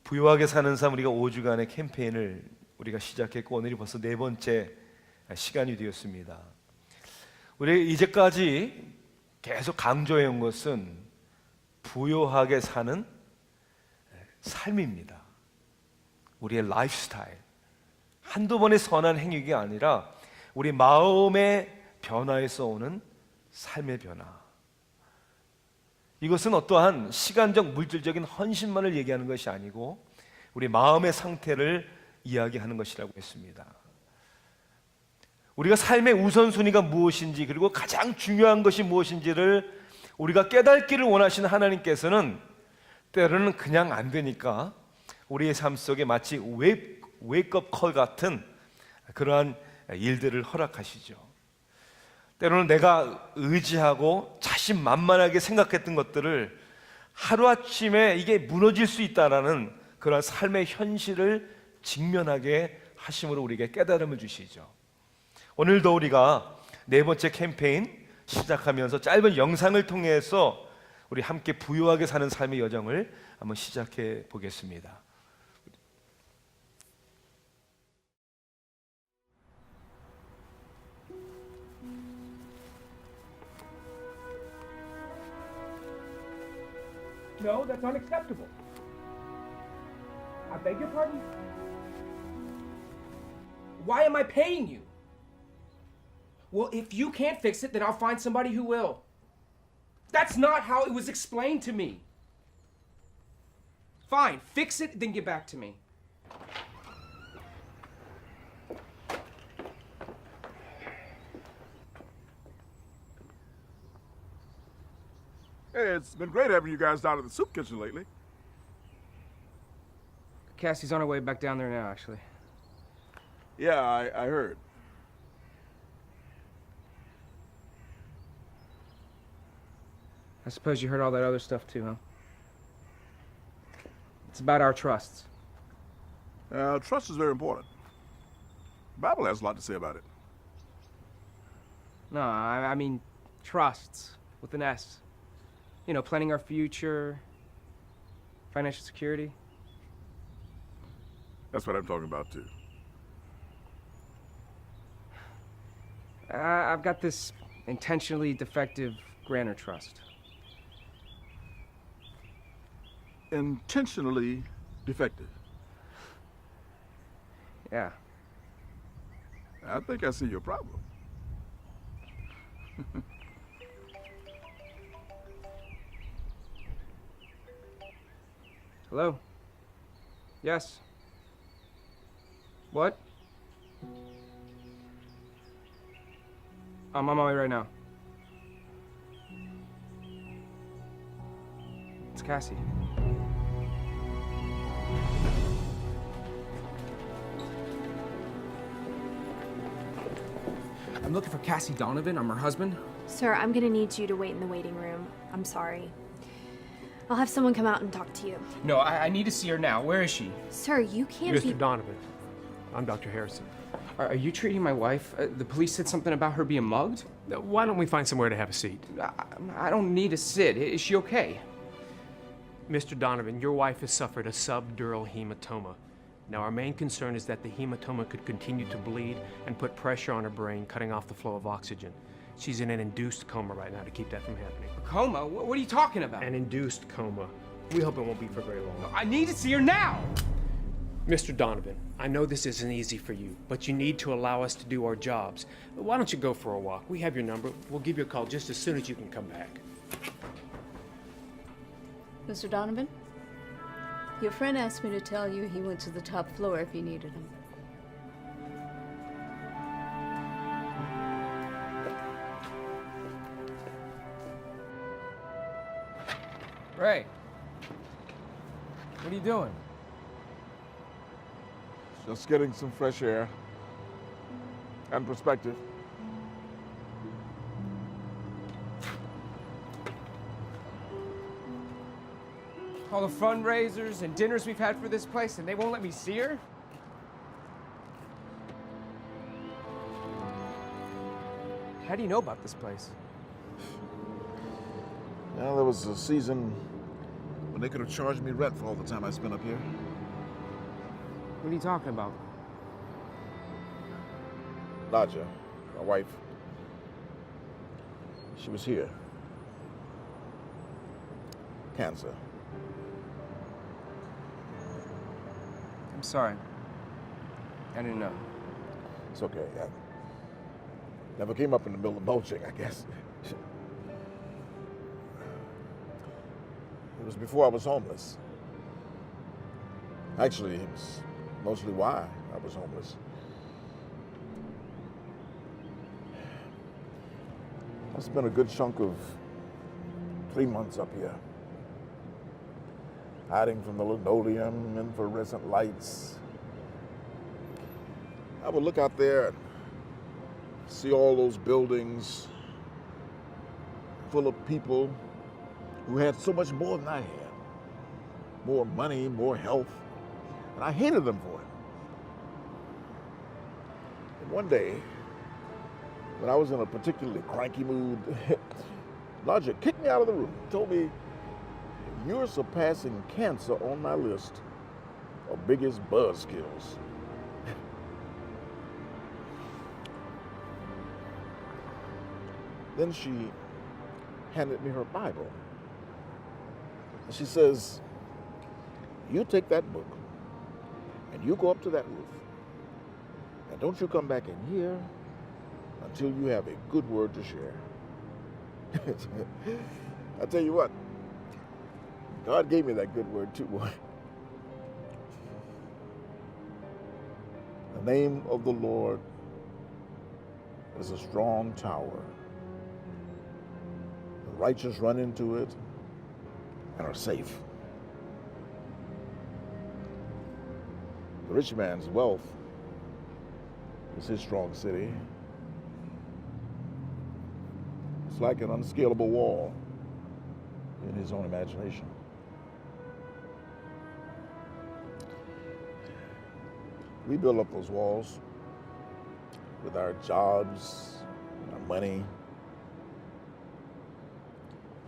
부유하게 사는 삶 우리가 5주간의 캠페인을 우리가 시작했고 오늘이 벌써 네 번째 시간이 되었습니다. 우리 이제까지 계속 강조해 온 것은 부유하게 사는 삶입니다. 우리의 라이프스타일. 한두 번의 선한 행위가 아니라 우리 마음의 변화에서 오는 삶의 변화. 이것은 어떠한 시간적 물질적인 헌신만을 얘기하는 것이 아니고 우리 마음의 상태를 이야기하는 것이라고 했습니다. 우리가 삶의 우선순위가 무엇인지 그리고 가장 중요한 것이 무엇인지를 우리가 깨닫기를 원하시는 하나님께서는 때로는 그냥 안 되니까 우리의 삶 속에 마치 웨이크업 콜 같은 그러한 일들을 허락하시죠. 때로는 내가 의지하고 자신만만하게 생각했던 것들을 하루아침에 이게 무너질 수 있다라는 그런 삶의 현실을 직면하게 하심으로 우리에게 깨달음을 주시죠. 오늘도 우리가 네 번째 캠페인 시작하면서 짧은 영상을 통해서 우리 함께 부유하게 사는 삶의 여정을 한번 시작해 보겠습니다. No, that's unacceptable. I beg your pardon? Why am I paying you? Well, if you can't fix it, then I'll find somebody who will. That's not how it was explained to me. Fine, fix it, then get back to me. Hey, it's been great having you guys down at the soup kitchen lately. Cassie's on her way back down there now, actually. Yeah, I heard. I suppose you heard all that other stuff too, huh? It's about our trusts. Trust is very important. The Bible has a lot to say about it. No, I mean trusts with an S. You know, planning our future, financial security. That's what I'm talking about, too. I've got this intentionally defective grantor trust. Intentionally defective. Yeah. I think I see your problem. Hello? Yes. What? I'm on my way right now. It's Cassie. I'm looking for Cassie Donovan. I'm her husband. Sir, I'm gonna need you to wait in the waiting room. I'm sorry. I'll have someone come out and talk to you. No, I need to see her now. Where is she? Sir, you can't be... Mr. Donovan, I'm Dr. Harrison. Are you treating my wife? The police said something about her being mugged? Why don't we find somewhere to have a seat? I don't need to sit. Is she okay? Mr. Donovan, your wife has suffered a subdural hematoma. Now, our main concern is that the hematoma could continue to bleed and put pressure on her brain, cutting off the flow of oxygen. She's in an induced coma right now to keep that from happening. A coma? What are you talking about? An induced coma. We hope it won't be for very long. I need to see her now! Mr. Donovan, I know this isn't easy for you, but you need to allow us to do our jobs. Why don't you go for a walk? We have your number. We'll give you a call just as soon as you can come back. Mr. Donovan? Your friend asked me to tell you he went to the top floor if you needed him. Ray. What are you doing? Just getting some fresh air and perspective. All the fundraisers and dinners we've had for this place, and they won't let me see her? How do you know about this place? Well, there was a season when they could have charged me rent for all the time I spent up here. What are you talking about? Nadja, my wife, she was here. Cancer. I'm sorry. I didn't know. It's okay. I never came up in the middle of mulching, I guess. It was before I was homeless. Actually, it was mostly why I was homeless. I spent a good chunk of 3 months up here, hiding from the linoleum and fluorescent lights. I would look out there and see all those buildings full of people who had so much more than I had. More money, more health, and I hated them for it. And one day, when I was in a particularly cranky mood, Nadja kicked me out of the room, told me, "You're surpassing cancer on my list of biggest buzzkills." Then she handed me her Bible. And she says, "You take that book and you go up to that roof. And don't you come back in here until you have a good word to share." I tell you what, God gave me that good word too, boy. The name of the Lord is a strong tower. The righteous run into it and are safe. The rich man's wealth is his strong city. It's like an unscalable wall in his own imagination. We build up those walls with our jobs, our money.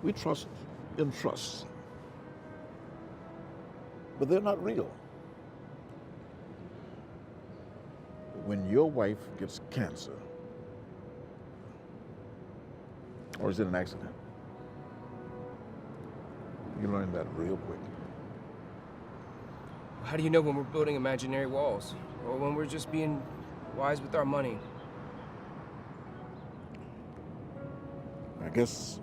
We trust in trusts, but they're not real. When your wife gets cancer, or is it an accident? You learn that real quick. How do you know when we're building imaginary walls? Or when we're just being wise with our money? I guess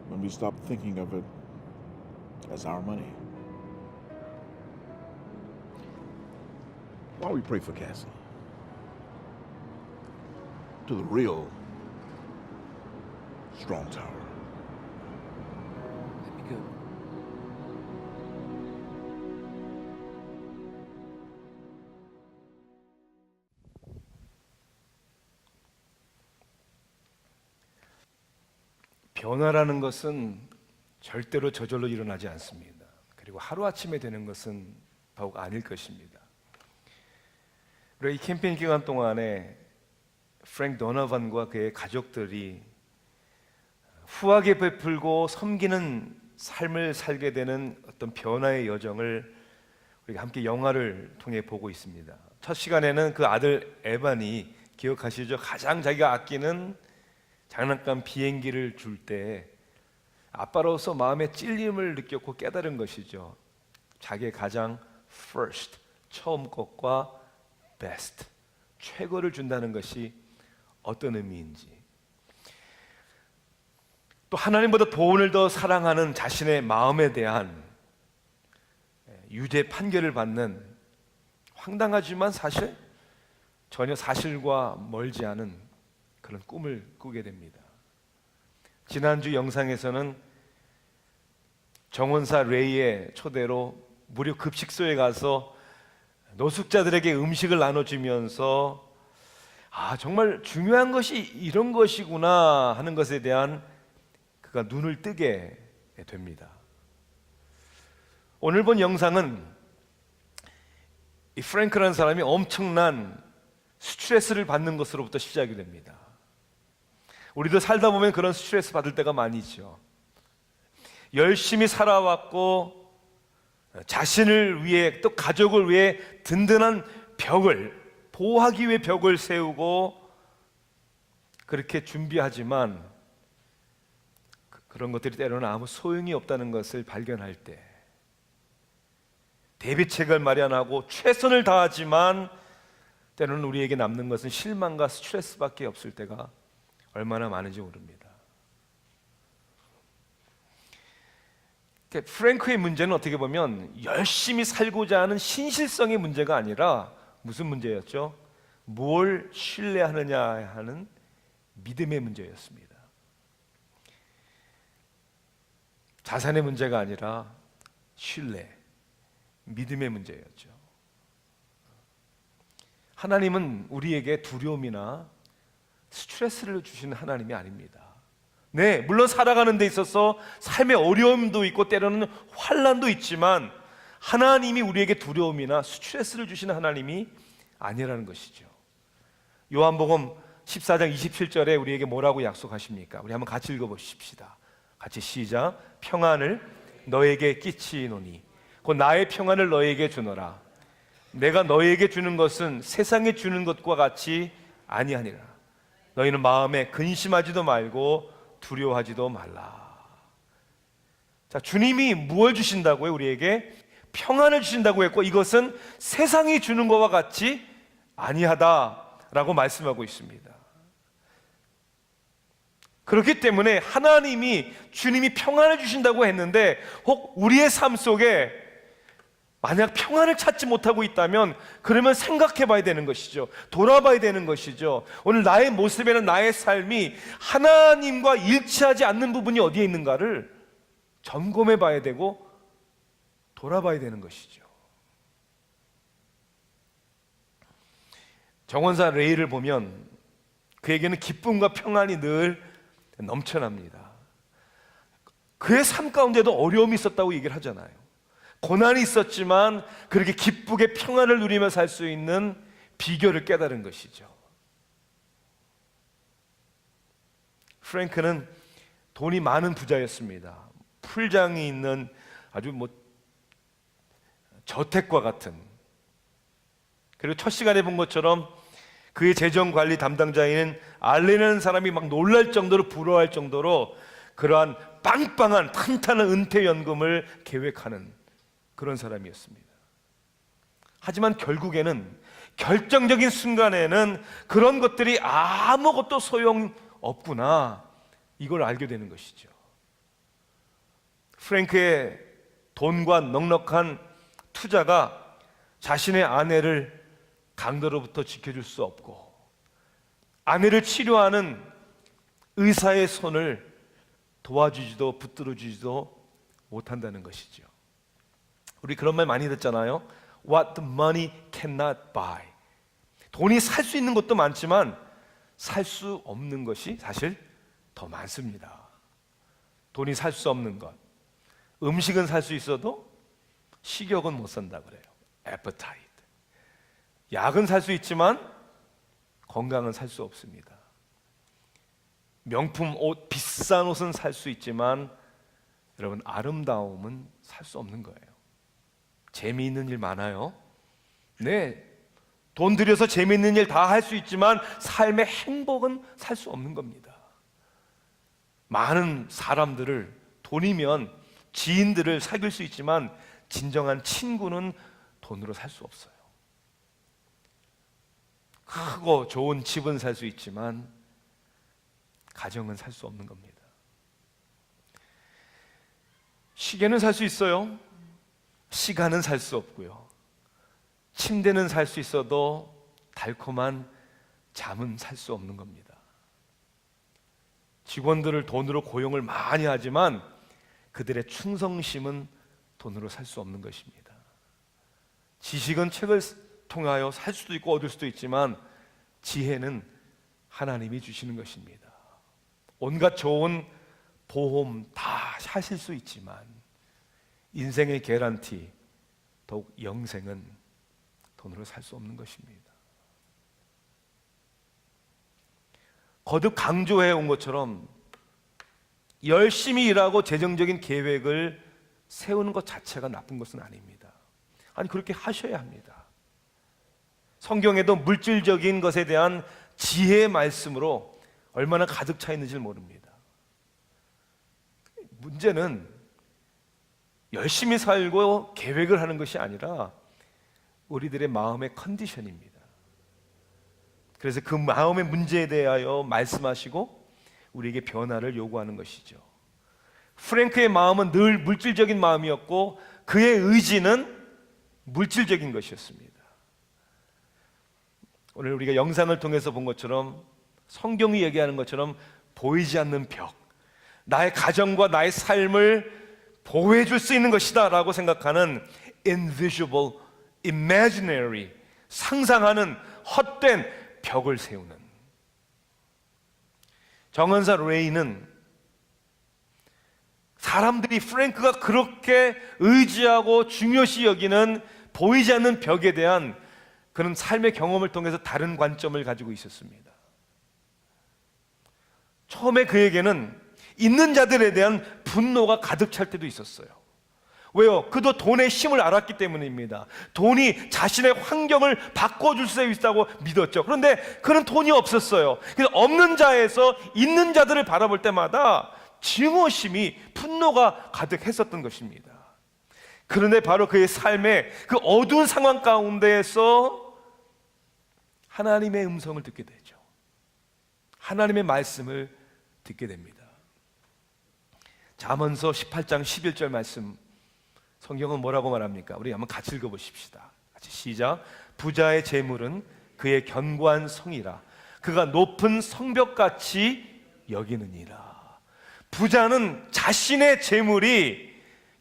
when we stop thinking of it as our money. Why don't we pray for Cassie? To the real strong tower. That'd be good. 변화라는 것은 절대로 저절로 일어나지 않습니다. 그리고 하루아침에 되는 것은 더욱 아닐 것입니다. 우리가 이 캠페인 기간 동안에 프랭크 도너반과 그의 가족들이 후하게 베풀고 섬기는 삶을 살게 되는 어떤 변화의 여정을 우리가 함께 영화를 통해 보고 있습니다. 첫 시간에는 그 아들 에반이, 기억하시죠? 가장 자기가 아끼는 장난감 비행기를 줄 때 아빠로서 마음에 찔림을 느꼈고 깨달은 것이죠. 자기의 가장 first, 처음 것과 best, 최고를 준다는 것이 어떤 의미인지, 또 하나님보다 돈을 더 사랑하는 자신의 마음에 대한 유죄 판결을 받는, 황당하지만 사실 전혀 사실과 멀지 않은 그런 꿈을 꾸게 됩니다. 지난주 영상에서는 정원사 레이의 초대로 무료 급식소에 가서 노숙자들에게 음식을 나눠주면서 정말 중요한 것이 이런 것이구나 하는 것에 대한 그가 눈을 뜨게 됩니다. 오늘 본 영상은 이 프랭크라는 사람이 엄청난 스트레스를 받는 것으로부터 시작이 됩니다. 우리도 살다 보면 그런 스트레스 받을 때가 많이 있죠. 열심히 살아왔고 자신을 위해 또 가족을 위해 든든한 벽을 보호하기 위해 벽을 세우고 그렇게 준비하지만 그런 것들이 때로는 아무 소용이 없다는 것을 발견할 때 대비책을 마련하고 최선을 다하지만 때로는 우리에게 남는 것은 실망과 스트레스밖에 없을 때가 얼마나 많은지 모릅니다. 프랭크의 문제는 어떻게 보면 열심히 살고자 하는 신실성의 문제가 아니라 무슨 문제였죠? 뭘 신뢰하느냐 하는 믿음의 문제였습니다. 자산의 문제가 아니라 신뢰, 믿음의 문제였죠. 하나님은 우리에게 두려움이나 스트레스를 주시는 하나님이 아닙니다. 네, 물론 살아가는 데 있어서 삶의 어려움도 있고 때로는 환난도 있지만 하나님이 우리에게 두려움이나 스트레스를 주시는 하나님이 아니라는 것이죠. 요한복음 14장 27절에 우리에게 뭐라고 약속하십니까? 우리 한번 같이 읽어보십시다. 같이 시작. 평안을 너에게 끼치노니 곧 나의 평안을 너에게 주노라. 내가 너에게 주는 것은 세상에 주는 것과 같이 아니하니라. 너희는 마음에 근심하지도 말고 두려워하지도 말라. 자, 주님이 무엇을 주신다고요? 우리에게 평안을 주신다고 했고 이것은 세상이 주는 것과 같이 아니하다라고 말씀하고 있습니다. 그렇기 때문에 하나님이 주님이 평안을 주신다고 했는데 혹 우리의 삶 속에 만약 평안을 찾지 못하고 있다면 그러면 생각해 봐야 되는 것이죠. 돌아봐야 되는 것이죠. 오늘 나의 모습에는 나의 삶이 하나님과 일치하지 않는 부분이 어디에 있는가를 점검해 봐야 되고 돌아봐야 되는 것이죠. 정원사 레이를 보면 그에게는 기쁨과 평안이 늘 넘쳐납니다. 그의 삶 가운데도 어려움이 있었다고 얘기를 하잖아요. 고난이 있었지만 그렇게 기쁘게 평안을 누리며 살 수 있는 비결을 깨달은 것이죠. 프랭크는 돈이 많은 부자였습니다. 풀장이 있는 아주 저택과 같은, 그리고 첫 시간에 본 것처럼 그의 재정관리 담당자인 알렌이라는 사람이 막 놀랄 정도로 부러워할 정도로 그러한 빵빵한 탄탄한 은퇴연금을 계획하는 그런 사람이었습니다. 하지만 결국에는 결정적인 순간에는 그런 것들이 아무것도 소용없구나 이걸 알게 되는 것이죠. 프랭크의 돈과 넉넉한 투자가 자신의 아내를 강도로부터 지켜줄 수 없고 아내를 치료하는 의사의 손을 도와주지도 붙들어주지도 못한다는 것이죠. 우리 그런 말 많이 듣잖아요. What the money cannot buy. 돈이 살 수 있는 것도 많지만 살 수 없는 것이 사실 더 많습니다. 돈이 살 수 없는 것. 음식은 살 수 있어도 식욕은 못 산다 그래요. appetite. 약은 살 수 있지만 건강은 살 수 없습니다. 명품 옷, 비싼 옷은 살 수 있지만 여러분 아름다움은 살 수 없는 거예요. 재미있는 일 많아요. 네, 돈 들여서 재미있는 일 다 할 수 있지만 삶의 행복은 살 수 없는 겁니다. 많은 사람들을 돈이면 지인들을 사귈 수 있지만 진정한 친구는 돈으로 살 수 없어요. 크고 좋은 집은 살 수 있지만 가정은 살 수 없는 겁니다. 시계는 살 수 있어요. 시간은 살 수 없고요. 침대는 살 수 있어도 달콤한 잠은 살 수 없는 겁니다. 직원들을 돈으로 고용을 많이 하지만 그들의 충성심은 돈으로 살 수 없는 것입니다. 지식은 책을 통하여 살 수도 있고 얻을 수도 있지만 지혜는 하나님이 주시는 것입니다. 온갖 좋은 보험 다 사실 수 있지만 인생의 개런티, 더욱 영생은 돈으로 살 수 없는 것입니다. 거듭 강조해 온 것처럼 열심히 일하고 재정적인 계획을 세우는 것 자체가 나쁜 것은 아닙니다. 아니, 그렇게 하셔야 합니다. 성경에도 물질적인 것에 대한 지혜의 말씀으로 얼마나 가득 차 있는지 모릅니다. 문제는 열심히 살고 계획을 하는 것이 아니라 우리들의 마음의 컨디션입니다. 그래서 그 마음의 문제에 대하여 말씀하시고 우리에게 변화를 요구하는 것이죠. 프랭크의 마음은 늘 물질적인 마음이었고 그의 의지는 물질적인 것이었습니다. 오늘 우리가 영상을 통해서 본 것처럼 성경이 얘기하는 것처럼 보이지 않는 벽, 나의 가정과 나의 삶을 보호해 줄 수 있는 것이다 라고 생각하는 invisible, imaginary, 상상하는 헛된 벽을 세우는 정은사 레이는 사람들이 프랭크가 그렇게 의지하고 중요시 여기는 보이지 않는 벽에 대한 그런 삶의 경험을 통해서 다른 관점을 가지고 있었습니다. 처음에 그에게는 있는 자들에 대한 분노가 가득 찰 때도 있었어요. 왜요? 그도 돈의 힘을 알았기 때문입니다. 돈이 자신의 환경을 바꿔줄 수 있다고 믿었죠. 그런데 그는 돈이 없었어요. 그래서 없는 자에서 있는 자들을 바라볼 때마다 증오심이, 분노가 가득했었던 것입니다. 그런데 바로 그의 삶의 그 어두운 상황 가운데에서 하나님의 음성을 듣게 되죠. 하나님의 말씀을 듣게 됩니다. 잠언서 18장 11절 말씀, 성경은 뭐라고 말합니까? 우리 한번 같이 읽어보십시다. 같이 시작. 부자의 재물은 그의 견고한 성이라 그가 높은 성벽같이 여기느니라. 부자는 자신의 재물이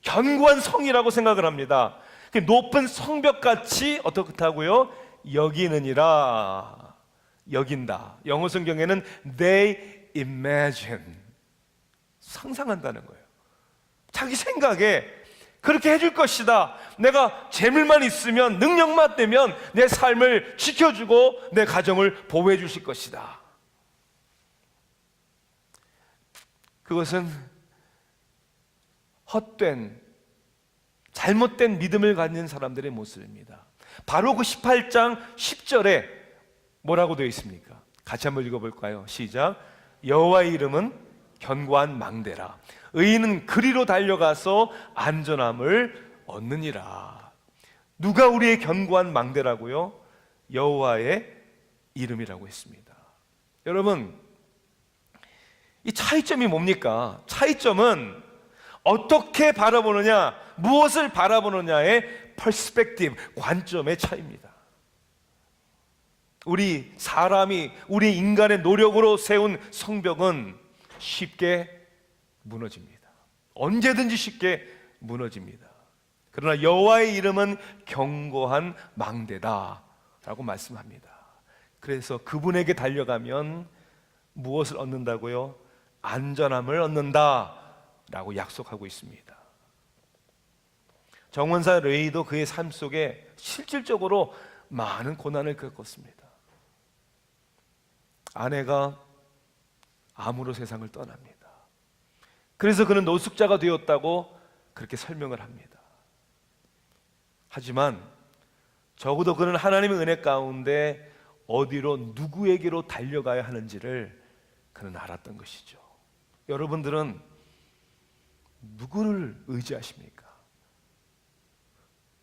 견고한 성이라고 생각을 합니다. 높은 성벽같이 어떻다고요? 여기느니라. 여긴다. 영어 성경에는 they imagine, 상상한다는 거예요. 자기 생각에 그렇게 해줄 것이다. 내가 재물만 있으면, 능력만 되면 내 삶을 지켜주고 내 가정을 보호해 주실 것이다. 그것은 헛된, 잘못된 믿음을 가진 사람들의 모습입니다. 바로 그 18장 10절에 뭐라고 되어 있습니까? 같이 한번 읽어볼까요? 시작. 여호와의 이름은 견고한 망대라 의인은 그리로 달려가서 안전함을 얻느니라. 누가 우리의 견고한 망대라고요? 여호와의 이름이라고 했습니다. 여러분, 이 차이점이 뭡니까? 차이점은 어떻게 바라보느냐, 무엇을 바라보느냐의 퍼스펙티브, 관점의 차이입니다. 우리 사람이, 우리 인간의 노력으로 세운 성벽은 쉽게 무너집니다. 언제든지 쉽게 무너집니다. 그러나 여호와의 이름은 견고한 망대다 라고 말씀합니다. 그래서 그분에게 달려가면 무엇을 얻는다고요? 안전함을 얻는다 라고 약속하고 있습니다. 정원사 레이도 그의 삶 속에 실질적으로 많은 고난을 겪었습니다. 아내가 암으로 세상을 떠납니다. 그래서 그는 노숙자가 되었다고 그렇게 설명을 합니다. 하지만 적어도 그는 하나님의 은혜 가운데 어디로, 누구에게로 달려가야 하는지를 그는 알았던 것이죠. 여러분들은 누구를 의지하십니까?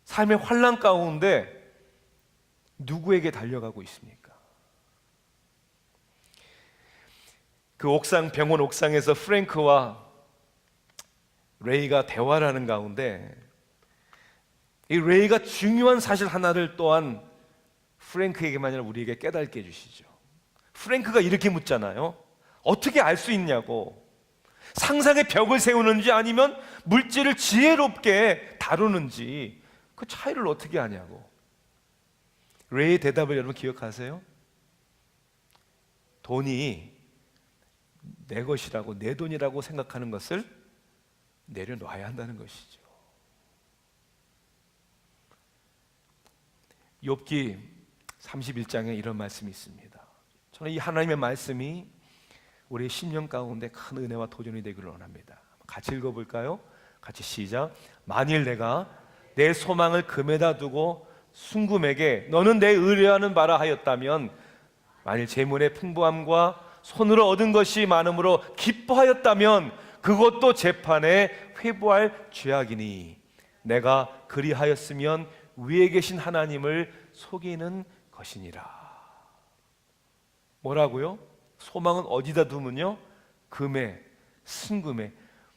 삶의 환난 가운데 누구에게 달려가고 있습니까? 그 옥상, 병원 옥상에서 프랭크와 레이가 대화를 하는 가운데 이 레이가 중요한 사실 하나를 또한 프랭크에게만 아니라 우리에게 깨닫게 해주시죠. 프랭크가 이렇게 묻잖아요. 어떻게 알 수 있냐고. 상상의 벽을 세우는지 아니면 물질을 지혜롭게 다루는지 그 차이를 어떻게 아냐고. 레이의 대답을 여러분 기억하세요? 돈이 내 것이라고, 내 돈이라고 생각하는 것을 내려놔야 한다는 것이죠. 욥기 31장에 이런 말씀이 있습니다. 저는 이 하나님의 말씀이 우리의 심령 가운데 큰 은혜와 도전이 되기를 원합니다. 같이 읽어볼까요? 같이 시작. 만일 내가 내 소망을 금에다 두고 순금에게 너는 내 의뢰하는 바라 하였다면, 만일 재물의 풍부함과 손으로 얻은 것이 많음으로 기뻐하였다면 그것도 재판에 회부할 죄악이니 내가 그리하였으면 위에 계신 하나님을 속이는 것이니라. 뭐라고요? 소망은 어디다 두면요? 금에, 순금에.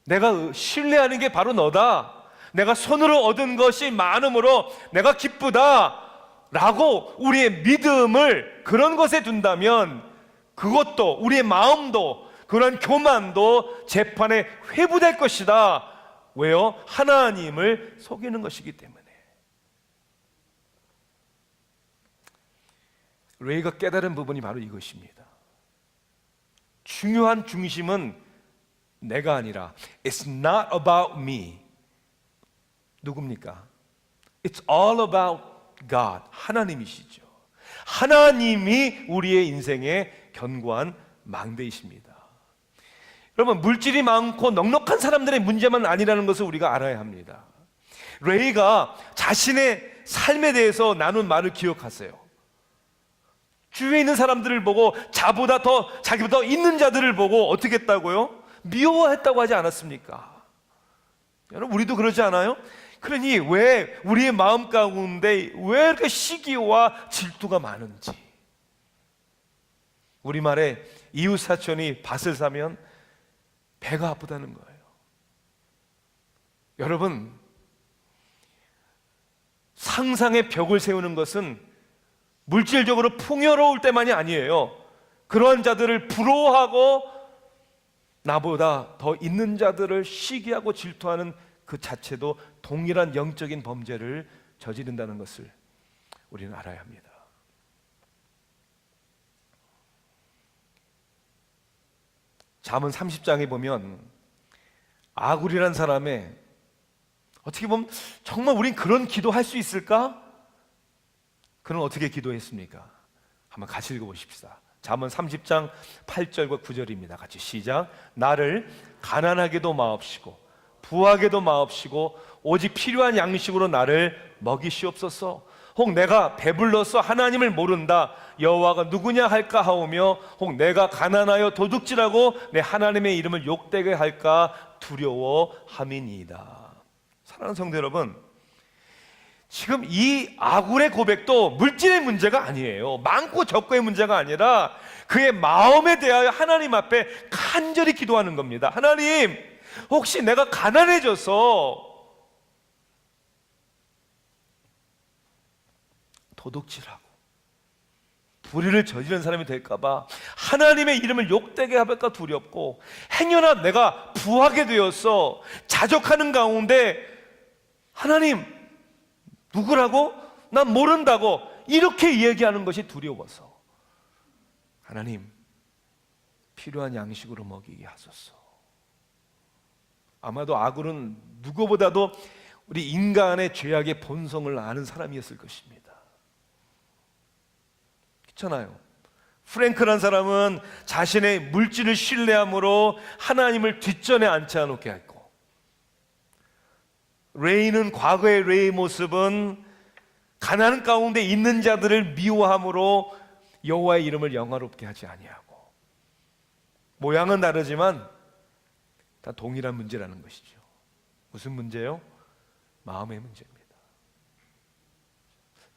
내가 신뢰하는 게 바로 너다. 내가 손으로 얻은 것이 많음으로 내가 기쁘다 라고 우리의 믿음을 그런 것에 둔다면, 그것도 우리의 마음도 그런 교만도 재판에 회부될 것이다. 왜요? 하나님을 속이는 것이기 때문에. 레이가 깨달은 부분이 바로 이것입니다. 중요한 중심은 내가 아니라 It's not about me. 누굽니까? It's all about God. 하나님이시죠. 하나님이 우리의 인생의 견고한 망대이십니다. 여러분, 물질이 많고 넉넉한 사람들의 문제만 아니라는 것을 우리가 알아야 합니다. 레이가 자신의 삶에 대해서 나눈 말을 기억하세요. 주위에 있는 사람들을 보고 자기보다 더 있는 자들을 보고 어떻게 했다고요? 미워했다고 하지 않았습니까? 여러분, 우리도 그러지 않아요? 그러니 왜 우리의 마음 가운데 왜 이렇게 시기와 질투가 많은지. 우리말에 이웃사촌이 밭을 사면 배가 아프다는 거예요. 여러분, 상상의 벽을 세우는 것은 물질적으로 풍요로울 때만이 아니에요. 그러한 자들을 부러워하고 나보다 더 있는 자들을 시기하고 질투하는 그 자체도 동일한 영적인 범죄를 저지른다는 것을 우리는 알아야 합니다. 잠언 30장에 보면 아굴이란 사람의, 어떻게 보면 정말 우린 그런 기도할 수 있을까? 그는 어떻게 기도했습니까? 한번 같이 읽어보십시다. 잠언 30장 8절과 9절입니다. 같이 시작. 나를 가난하게도 마옵시고 부하게도 마옵시고 오직 필요한 양식으로 나를 먹이시옵소서. 혹 내가 배불러서 하나님을 모른다, 여호와가 누구냐 할까 하오며, 혹 내가 가난하여 도둑질하고 내 하나님의 이름을 욕되게 할까 두려워함이니이다. 사랑하는 성도 여러분, 지금 이 아굴의 고백도 물질의 문제가 아니에요. 많고 적고의 문제가 아니라 그의 마음에 대하여 하나님 앞에 간절히 기도하는 겁니다. 하나님, 혹시 내가 가난해져서 도둑질하고 불의를 저지른 사람이 될까봐 하나님의 이름을 욕되게 할까 두렵고, 행여나 내가 부하게 되어서 자족하는 가운데 하나님 누구라고? 난 모른다고 이렇게 얘기하는 것이 두려워서 하나님 필요한 양식으로 먹이게 하소서. 아마도 아굴은 누구보다도 우리 인간의 죄악의 본성을 아는 사람이었을 것입니다. 그렇잖아요. 프랭크란 사람은 자신의 물질을 신뢰함으로 하나님을 뒷전에 앉혀놓게 했고, 레이는 과거의 레이의 모습은 가난 가운데 있는 자들을 미워함으로 여호와의 이름을 영화롭게 하지 아니하고, 모양은 다르지만 다 동일한 문제라는 것이죠. 무슨 문제요? 마음의 문제입니다.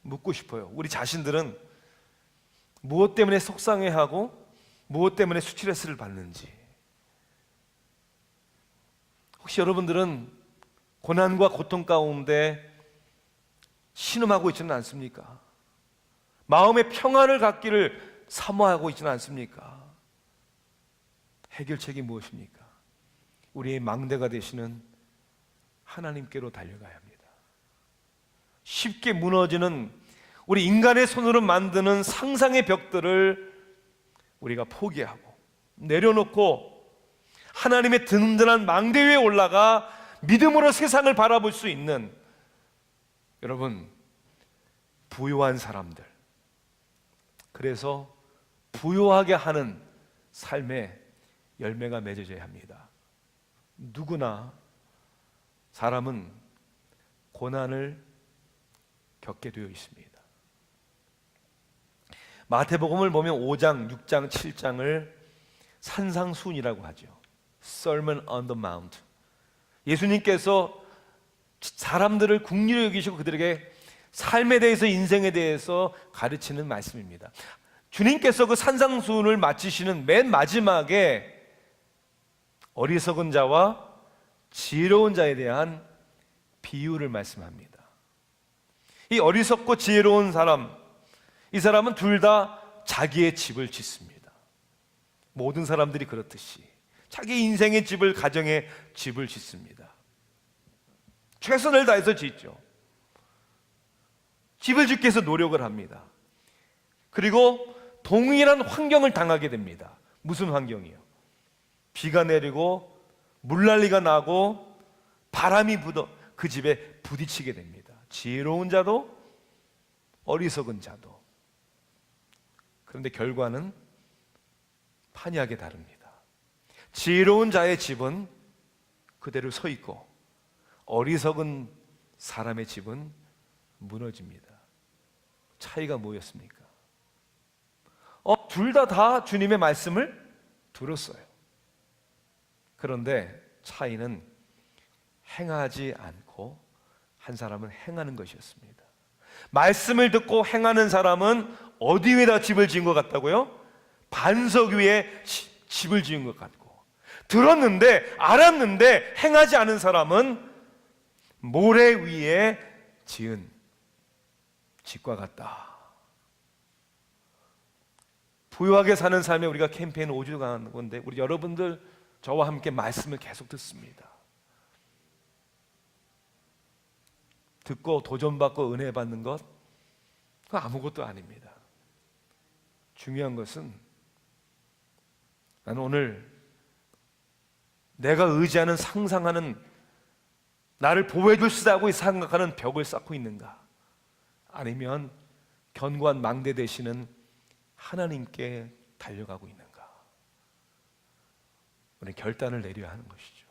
묻고 싶어요. 우리 자신들은 무엇 때문에 속상해하고 무엇 때문에 스트레스를 받는지. 혹시 여러분들은 고난과 고통 가운데 신음하고 있지는 않습니까? 마음의 평안을 갖기를 사모하고 있지는 않습니까? 해결책이 무엇입니까? 우리의 망대가 되시는 하나님께로 달려가야 합니다. 쉽게 무너지는 우리 인간의 손으로 만드는 상상의 벽들을 우리가 포기하고 내려놓고 하나님의 든든한 망대 위에 올라가 믿음으로 세상을 바라볼 수 있는, 여러분, 부유한 사람들, 그래서 부유하게 하는 삶의 열매가 맺어져야 합니다. 누구나 사람은 고난을 겪게 되어 있습니다. 마태복음을 보면 5장, 6장, 7장을 산상수훈이라고 하죠. Sermon on the Mount. 예수님께서 사람들을 긍휼히 여기시고 그들에게 삶에 대해서, 인생에 대해서 가르치는 말씀입니다. 주님께서 그 산상수훈을 마치시는 맨 마지막에 어리석은 자와 지혜로운 자에 대한 비유를 말씀합니다. 이 어리석고 지혜로운 사람, 이 사람은 둘 다 자기의 집을 짓습니다. 모든 사람들이 그렇듯이 자기 인생의 집을, 가정의 집을 짓습니다. 최선을 다해서 짓죠. 집을 짓기 위해서 노력을 합니다. 그리고 동일한 환경을 당하게 됩니다. 무슨 환경이요? 비가 내리고 물난리가 나고 바람이 불어 그 집에 부딪히게 됩니다. 지혜로운 자도 어리석은 자도. 그런데 결과는 판이하게 다릅니다. 지혜로운 자의 집은 그대로 서 있고 어리석은 사람의 집은 무너집니다. 차이가 뭐였습니까? 둘 다 주님의 말씀을 들었어요. 그런데 차이는 행하지 않고 한 사람은 행하는 것이었습니다. 말씀을 듣고 행하는 사람은 어디 위에다 집을 지은 것 같다고요? 반석 위에 집을 지은 것 같고, 들었는데 알았는데 행하지 않은 사람은 모래 위에 지은 집과 같다. 부유하게 사는 삶에 우리가 캠페인 5주 가는 건데 우리 여러분들 저와 함께 말씀을 계속 듣습니다. 듣고 도전받고 은혜 받는 것, 그거 아무것도 아닙니다. 중요한 것은 나는 오늘 내가 의지하는, 상상하는, 나를 보호해줄 수 있다고 생각하는 벽을 쌓고 있는가, 아니면 견고한 망대 되시는 하나님께 달려가고 있는가. 우리는 결단을 내려야 하는 것이죠.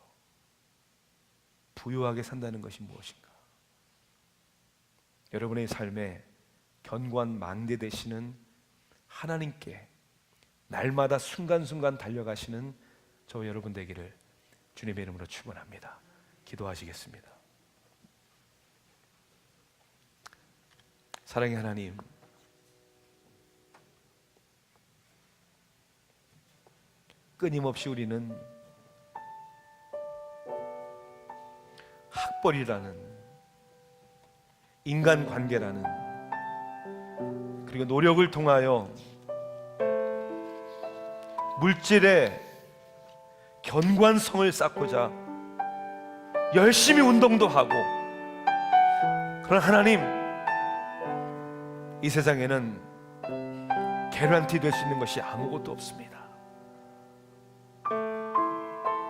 부유하게 산다는 것이 무엇인가? 여러분의 삶에 견고한 망대 되시는 하나님께 날마다 순간순간 달려가시는 저 여러분 되기를 주님의 이름으로 축원합니다. 기도하시겠습니다. 사랑의 하나님, 끊임없이 우리는 학벌이라는, 인간관계라는, 그리고 노력을 통하여 물질의 견고한 성을 쌓고자 열심히 운동도 하고, 그러나 하나님, 이 세상에는 개런티 될 수 있는 것이 아무것도 없습니다.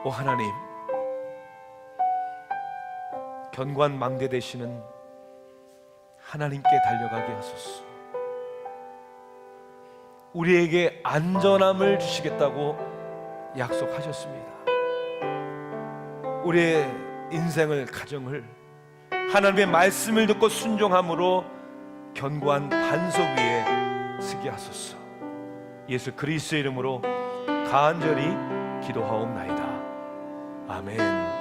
오 하나님, 견고한 망대 되시는 하나님께 달려가게 하소서. 우리에게 안전함을 주시겠다고 약속하셨습니다. 우리의 인생을, 가정을 하나님의 말씀을 듣고 순종함으로 견고한 반석 위에 서게 하소서. 예수 그리스도의 이름으로 간절히 기도하옵나이다. 아멘.